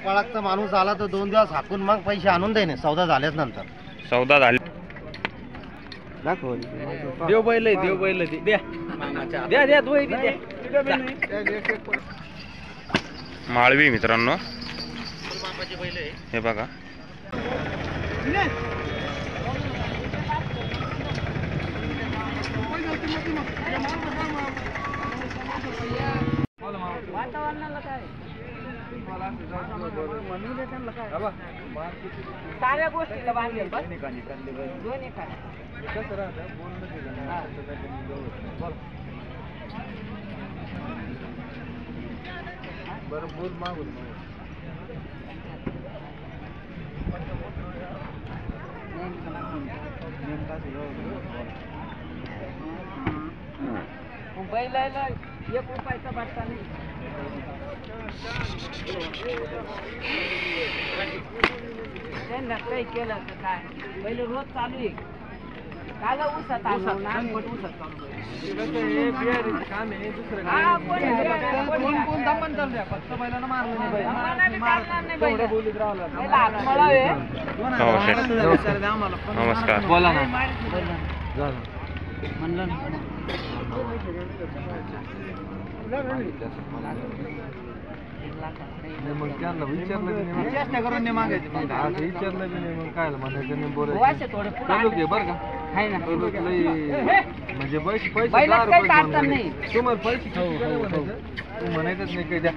पळाकचा माणूस आला तर 2 दिवस हाकून मग पैसे आणून देणे सौदा झाल्याच नंतर. सौदा झाले. दाखव देव बैल द्या द्या द्या द्या माळवी मित्रांनो हे बघा. वातावरणाला काय साऱ्या गोष्टीला बांधेल बस दोन्ही काय बरं बोल मागून बैलाला 1 रुपयाचा बट्टा नाही. त्यांना काही केलं तर काय पहिले रोज चालू आहे काल ऊसात आलो ना काम आहे दुसरं कोण दमन चालू आहे फक्त बैलाला मारलं नाही बोलीत राहिला नमस्कार. बोला ना म्हणलं ना मग त्यांना विचारलं चेष्टा करून नाही मागायची मग विचारलं बी नाही मग काय म्हणायचं नाही बोलायचं बरं का आहे ना म्हणजे पैसे बैलात काही अडचण नाही. तुम्हाला पैसे म्हणायचं तू म्हणायचंच नाही काही द्या.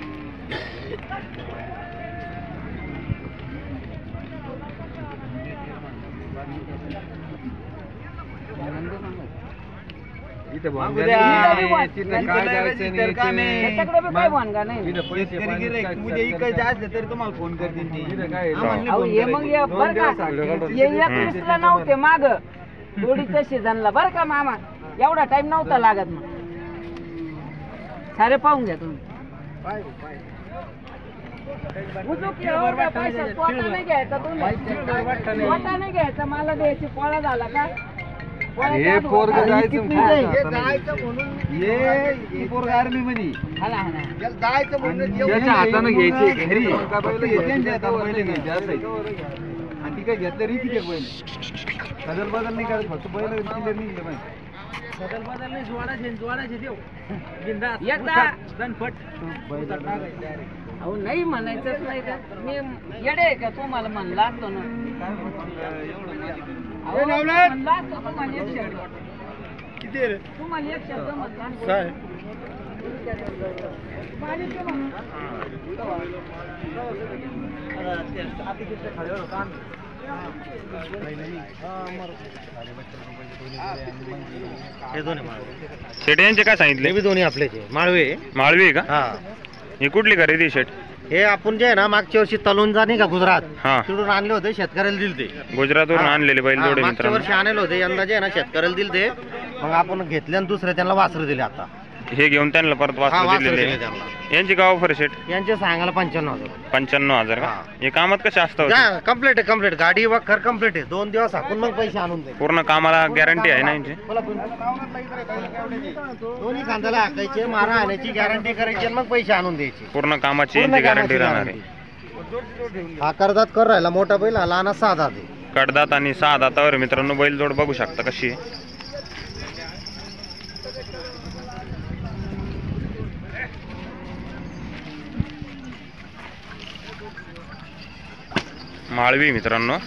इथं इकायचे असले तरी तुम्हाला फोन करतील नव्हते माग जोडीच्या सीझनला बरं का मामा एवढा टाइम नव्हता लागत. मग सारे पाहून घ्या तुम्ही स्वतः नाही घ्यायचा तुम्ही स्वतः नाही घ्यायचा मला द्यायची पोळा झाला का हे पोरग जायचं म्हणून हे पोरग आर्मी मध्ये जायचं म्हणून त्याच्या हाताने घ्यायचे घरी घ्यायचे असं आणि ती काय घेतलं रीती ते बैल बदल बदल नाही करत फक्त बैल क्लिअर नाही गेले पाहिजे. बदल बदल नाही जोडायचे देव एकदा दणपट अहो नाही म्हणायचंच नाही का मी येडे आहे का तुम्हाला म्हणला असतो ना किती तुम्हाला एक शब्द म्हणला शेट यांचे काय सांगितले? हे दोन्ही आपलेचे माळवे. माळवी आहे का? हा. ही कुठली खरेदी शेट? हे आपण जे आहे ना मागच्या वर्षी तलून जाणे का गुजरात हा तिकडून आणले होते शेतकऱ्याला दिले ते गुजरातवरून आणलेले बैल जोडे मागच्या मित्रांनो. वर्षी आणले होते यंदा जे आहे ना शेतकऱ्याला दिले ते मग आपण घेतले आणि दुसरे त्यांना वासर दिले. आता हे घेऊन त्यांना परत वासरू वासरं दिलेले. दिले त्यांना. यांची गाव ऑफर शेट? यांचे सांगायला 95,000. 95,000 का? हे कामात कसे असतात? कम्प्लीट आहे कम्प्लीट गाडी वखर कम्प्लीट आहे 2 दिवस हाकून मग पैसे आणून दे. पूर्ण कामाला गॅरंटी आहे ना यांची? दोन्ही खांद्याला हाकायचे मारा आणायची गॅरंटी करायची आणि मग पैसे आणून द्यायचे. पूर्ण कामाची यांची गॅरंटी राहणार आहे. हा करदात कर राहिला मोठा बैल हा लहान 6 दात आहे. कडदात आणि 6 दातावर मित्रांनो बैल जोड बघू शकता कशी आहे. माळवी मित्रांनो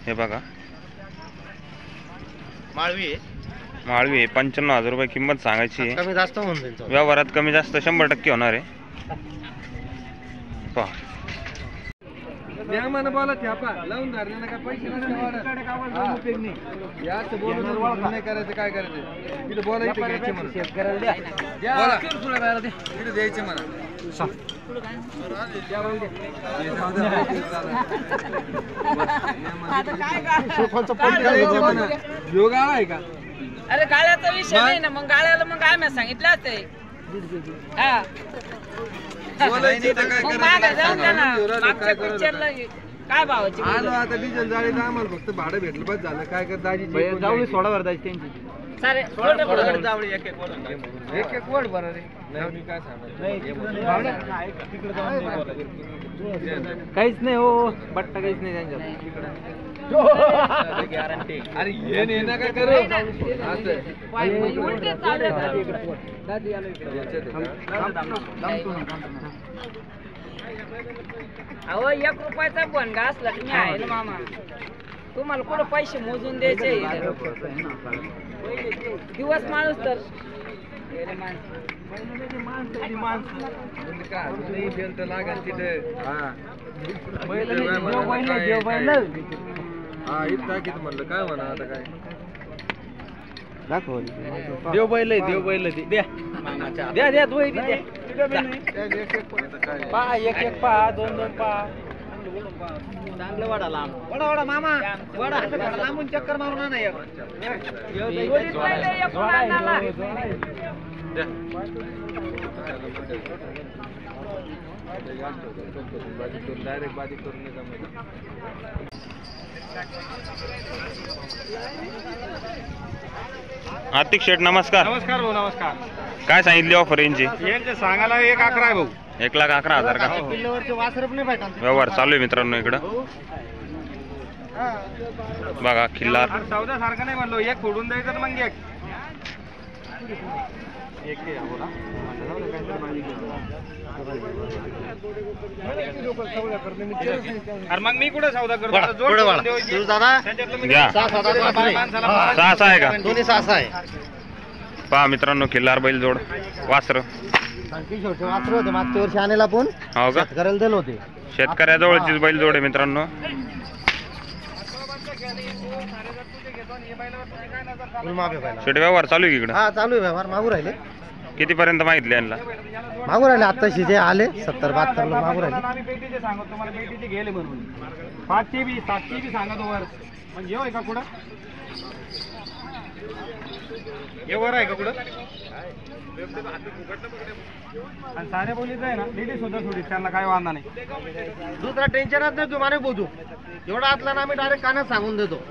हे बघा माळवी माळवी 95,000 रुपये किंमत सांगायची आहे. कमी जास्त होऊन जाईल. व्यवहारात कमी जास्त 100% होणार आहे. पहा मला बोला छापा लावून धरले काय पैसे नाही करायचं काय करायचं तिथे बोलायचं घ्यायचे म्हणून शेतकऱ्याला तिथे द्यायचे म्हणा योगा आहे का? अरे गाळ्याचा विषय नाही ना मग गाळ्याला मग आम्ही सांगितलं ते हा बोलायचं तर काय मग मागे जाऊन द्या ना करायचं मागच्या पिक्चरला काय भावाची आलो आता डिझेल जाळी तर आम्हाला फक्त भाडं भेटलं बस झालं काय कर दाजी जावळी सोडा भर दाजी त्यांची सारे जावळी एक एक वड बरं रे नाही मी काय सांगणार काहीच नाही हो बट्टा काहीच नाही त्यांच्या अरे ये नाही ना काय करू उलटे चालले अहो 1 रुपयाचा भोंगा असला तुम्ही आहे ना मामा तुम्हाला कुठं पैसे मोजून द्यायचे दिवस माणूस तर म्हणलं काय म्हणा आता काय दाखव देव बैल देव बैल द्या द्या द्या तू पा एक पा 2 पा चांगलं वडा लांब वडा मामा वडा लांबून चक्कर मारून आणा एक डायरेक्ट बाजी करून आतिक शेठ नमस्कार. नमस्कार भाऊ नमस्कार. काय सांगितली ऑफर यांची? यांचे सांगायला 1,11 आहे भाऊ. 1,11,000 का? किल्ल्यावरचे वासरप नाही भेटणार व्यवहार चालू आहे मित्रांनो इकडं बघा. खिल्लार सौदा सारखं नाही म्हणलो एक फोडून द्यायचं तर मग एक अरे मग मी कुठे सौदा करतो पुढे वळा. तू दादा घ्या. 6-7 वासरे. 6 आहे का? दोन्ही 6 आहे पहा मित्रांनो खिल्लार बैल जोड वासर. आणखी छोटे वासरे होते मागच्या वर्षी आणेला पण हो का? करायला दिले होते शेतकऱ्याजवळचीच बैल जोड आहे मित्रांनो. शेठ व्यवहार चालू आहे इकडं. हा चालू आहे व्यवहार मागू राहिले कितीपर्यंत मागितले यांना? मागू राहिले आत्ताशी जे आले 70-72 ला मागू राहिले आम्ही पेटीचे सांगतो तुम्हाला पेटीचे गेले म्हणून 5चे बी 7चे बी सांगा वर मग घेऊ आहे का कुठं हे वर आहे का कुठं आणि साऱ्या बोलीच आहे ना लेडी सुद्धा सोडी त्यांना काय वांधा नाही दुसरा टेन्शनच नाही तुम्हाला बोलू एवढा आतला ना आम्ही डायरेक्ट कानात सांगून देतो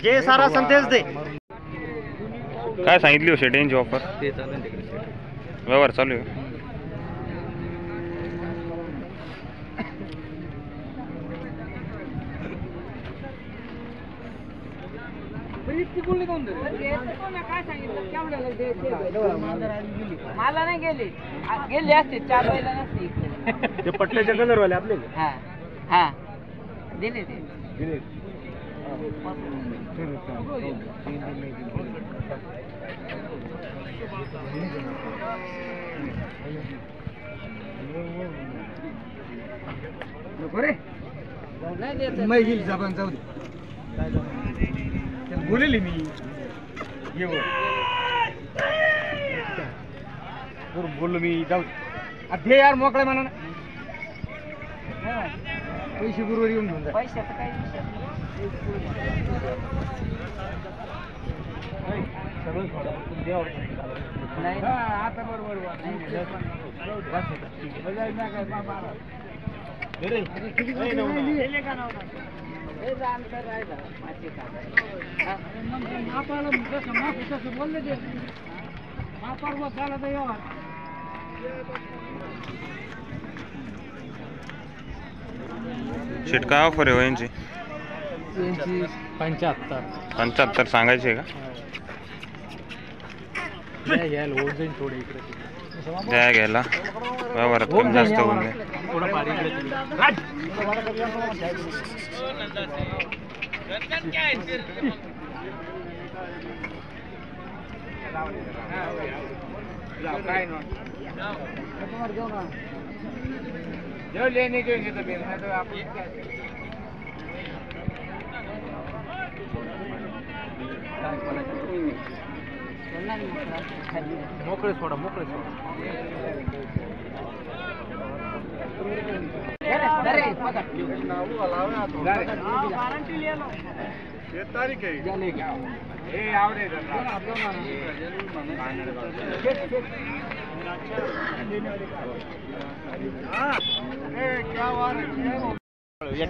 जे सारा संदेश दे. काय सांगितली हो शेठ यांची ऑफर? ते चालेल व्यवहार चालू आहे. मला नाही गेले गेले असते 4 बैला नसते ते पटल्याच्या कलरवाले आपले हा हा दिले ते नाही देत मैगिल जबान जाऊ दे बोलेली मी ये बोललो मी जाऊ दे यार मोकळे म्हणा ना पैसे गुरुवार येऊन घेऊन जा पैशाचं काही विषय नाही आता बरोबर शेठ काय ऑफर आहे हो यांची? 75 सांगायचे का? द्या घ्यायला व्यवहारात कमी जास्त होऊन जाईल. जो लेने के लिए तो बेचना तो आप मोकळे सोडा मोकळे सोडा तारीख है आवडे क्या हे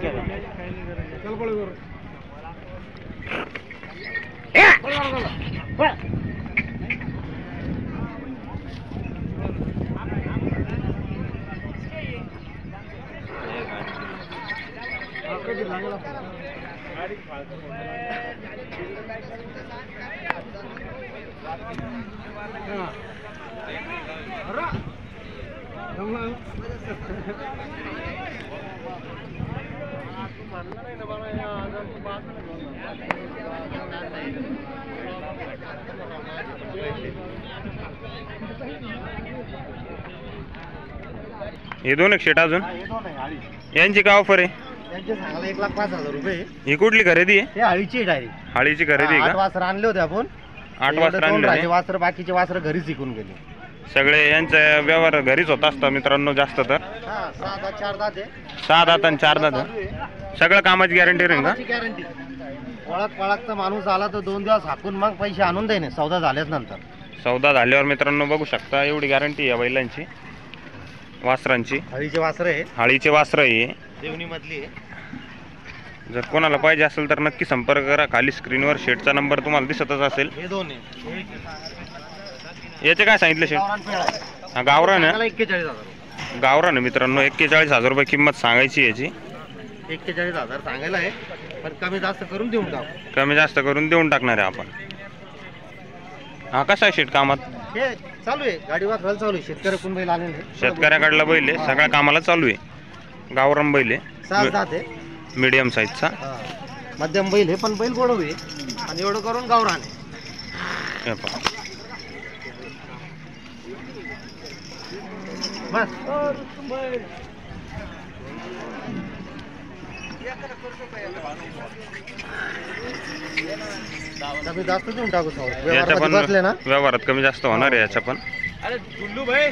दोन एक शेट अजून यांची काय ऑफर आहे? त्यांचे सांगायला 1,05,000 रुपये. ही कुठली खरेदी आहे? हे हळीची डायरेक्ट हाळीची खरेदी आहे 8 का? वासर आणले होते आपण. 8 वाजता आणले. वासर बाकीचे वासर घरीच विकून गेले. सगळे यांचा व्यवहार घरीच होत असतं मित्रांनो जास्त तर. 4 दात आहे. 6 दात आणि 4 दात. सगळं कामाची गॅरंटी राहील का? गॅरंटी. पळकचा माणूस आला तर 2 दिवस हाकून मग पैसे आणून देणे सौदा झाल्याच नंतर. सौदा झाल्यावर मित्रांनो बघू शकता एवढी गॅरंटी आहे बैलांची वासरांची. हळीचे वासर आहे. हाळीचे वासर आहे. देवणी मधली आहे. जर कोणाला पाहिजे असेल तर नक्की संपर्क करा. खाली स्क्रीनवर शेटचा नंबर तुम्हाला दिसतच असेल. हे दोन आहे. याचे काय सांगितले शेट? हा गावरान आहे. 41,000. गावरान आहे मित्रांनो. 41,000 रुपये किंमत सांगायची याची. 41,000 सांगायला आहे पण कमी जास्त करून देऊन टाकू. कमी जास्त करून देऊन टाकणार आहे आपण. हा कसा आहे शेट कामात? हे चालू आहे गाडी वासराला चालू आहे. शेतकऱ्याकडून बैल आलेले. शेतकऱ्याकडला बैल आहे. सगळ्या कामाला चालू आहे. गावरान बैल आहे. 6 दात आहे. मीडियम साईजचा. मध्यम बैल आहे पण बैल गोडव आहे आणि एवढं करून गावरान आहे. हे पहा. बस कमी जास्त देऊन टाकू याच्या पण बसले ना व्यवहारात कमी जास्त होणार आहे याच्या पण. अरे गुल्लू भाई